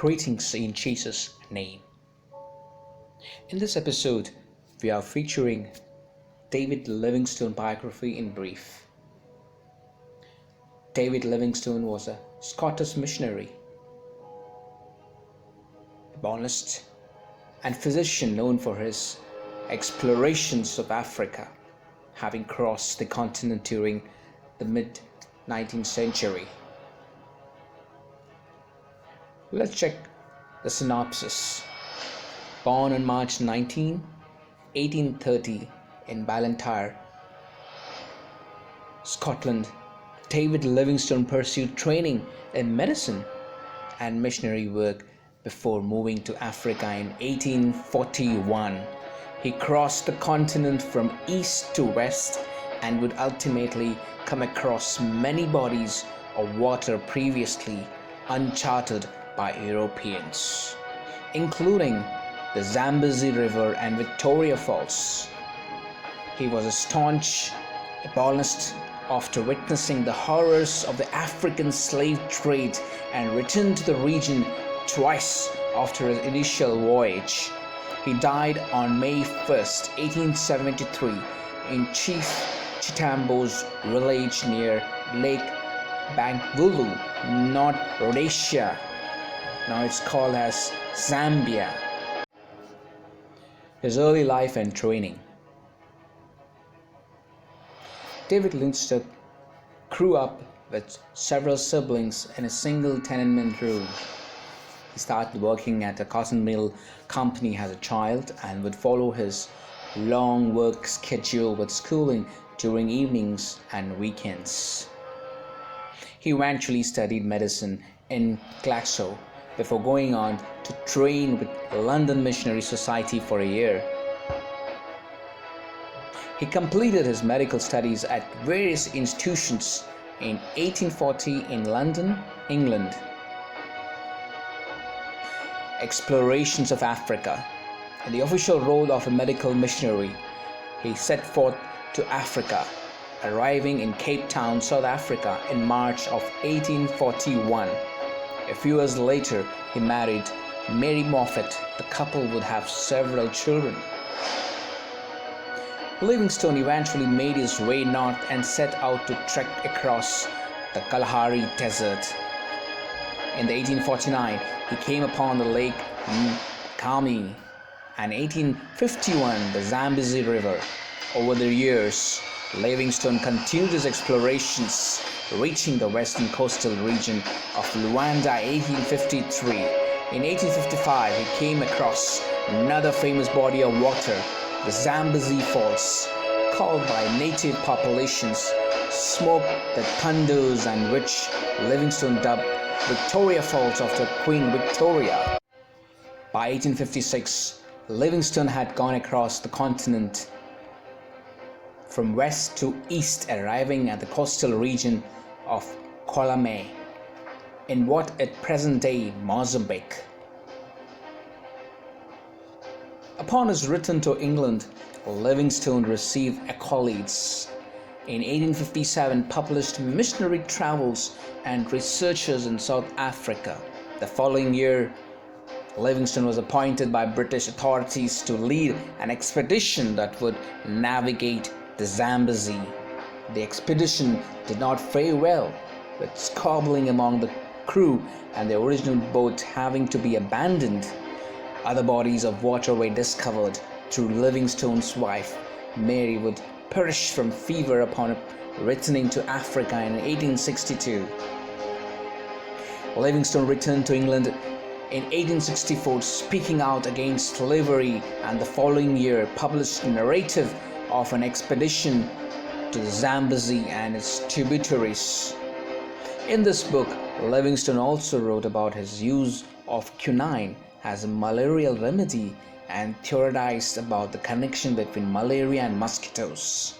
Greetings in Jesus' name. In this episode, we are featuring David Livingstone biography in brief. David Livingstone was a Scottish missionary, botanist, and physician known for his explorations of Africa, having crossed the continent during the mid-19th century. Let's check the synopsis. Born on March 19, 1830 in Blantyre, Scotland, David Livingstone pursued training in medicine and missionary work before moving to Africa in 1841. He crossed the continent from east to west and would ultimately come across many bodies of water previously uncharted by Europeans, including the Zambezi River and Victoria Falls. He was a staunch abolitionist after witnessing the horrors of the African slave trade and returned to the region twice after his initial voyage. He died on May 1st, 1873 in Chief Chitambo's village near Lake Bangweulu, North Rhodesia. Now it's called as Zambia. His early life and training. David Livingstone grew up with several siblings in a single tenement room. He started working at a cotton mill company as a child and would follow his long work schedule with schooling during evenings and weekends. He eventually studied medicine in Glasgow before going on to train with London Missionary Society for a year. He completed his medical studies at various institutions in 1840 in London, England. Explorations of Africa. In the official role of a medical missionary, he set forth to Africa, arriving in Cape Town, South Africa in March of 1841. A few years later, he married Mary Moffat. The couple would have several children. Livingstone eventually made his way north and set out to trek across the Kalahari Desert. In 1849, he came upon the Lake Kami and 1851 the Zambezi River. Over the years, Livingstone continued his explorations, reaching the western coastal region of Luanda 1853. In 1855, he came across another famous body of water, the Zambezi Falls, called by native populations Smoke that Thunders, and which Livingstone dubbed Victoria Falls after Queen Victoria. By 1856, Livingstone had gone across the continent from west to east, arriving at the coastal region of Kazembe in what at present-day Mozambique. Upon his return to England, Livingstone received accolades. In 1857, published missionary travels and researches in South Africa. The following year, Livingstone was appointed by British authorities to lead an expedition that would navigate the Zambezi. The expedition did not fare well, with squabbling among the crew and the original boat having to be abandoned. Other bodies of water were discovered through Livingstone's wife. Mary would perish from fever upon returning to Africa in 1862. Livingstone returned to England in 1864, speaking out against slavery, and the following year published a narrative of an expedition to the Zambezi and its tributaries. In this book, Livingstone also wrote about his use of quinine as a malarial remedy and theorized about the connection between malaria and mosquitoes.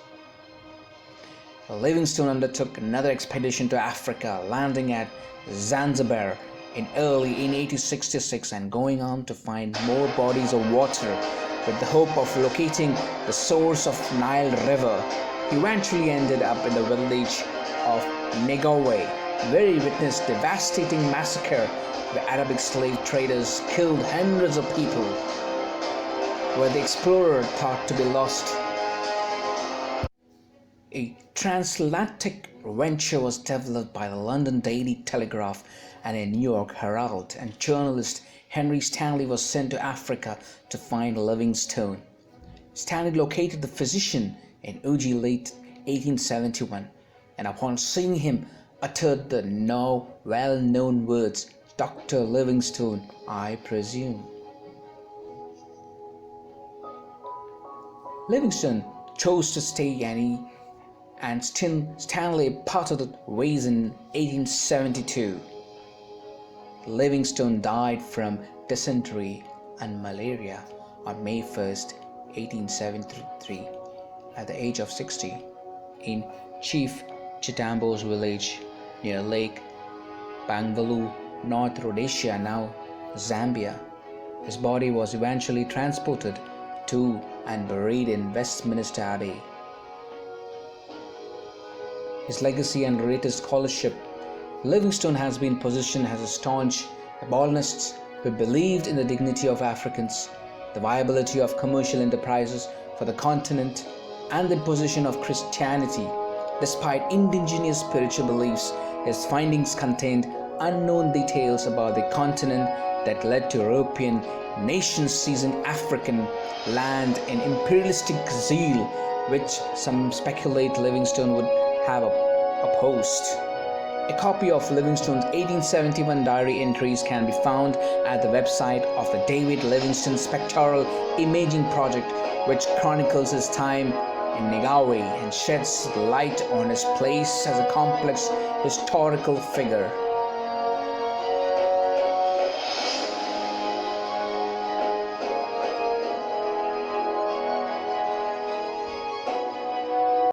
Livingstone undertook another expedition to Africa, landing at Zanzibar in early 1866 and going on to find more bodies of water with the hope of locating the source of Nile River. He eventually ended up in the village of Negawe where he witnessed devastating massacre where Arabic slave traders killed hundreds of people, where the explorer thought to be lost. A transatlantic venture was developed by the London Daily Telegraph and a New York Herald, and journalist Henry Stanley was sent to Africa to find Livingstone. Stanley located the physician in Uji late 1871, and upon seeing him uttered the now well-known words, "Dr. Livingstone, I presume." Livingstone chose to stay, and Stanley parted ways in 1872. Livingstone died from dysentery and malaria on May 1st, 1873, at the age of 60, in Chief Chitambo's village near Lake Bangalore, North Rhodesia, now Zambia. His body was eventually transported to and buried in Westminster Abbey. His legacy and related scholarship. Livingstone has been positioned as a staunch abolitionist who believed in the dignity of Africans, the viability of commercial enterprises for the continent, and the imposition of Christianity. Despite indigenous spiritual beliefs, his findings contained unknown details about the continent that led to European nations seizing African land in imperialistic zeal, which some speculate Livingstone would have opposed. A copy of Livingstone's 1871 diary entries can be found at the website of the David Livingstone Spectral Imaging Project, which chronicles his time in Nigawe and sheds light on his place as a complex historical figure.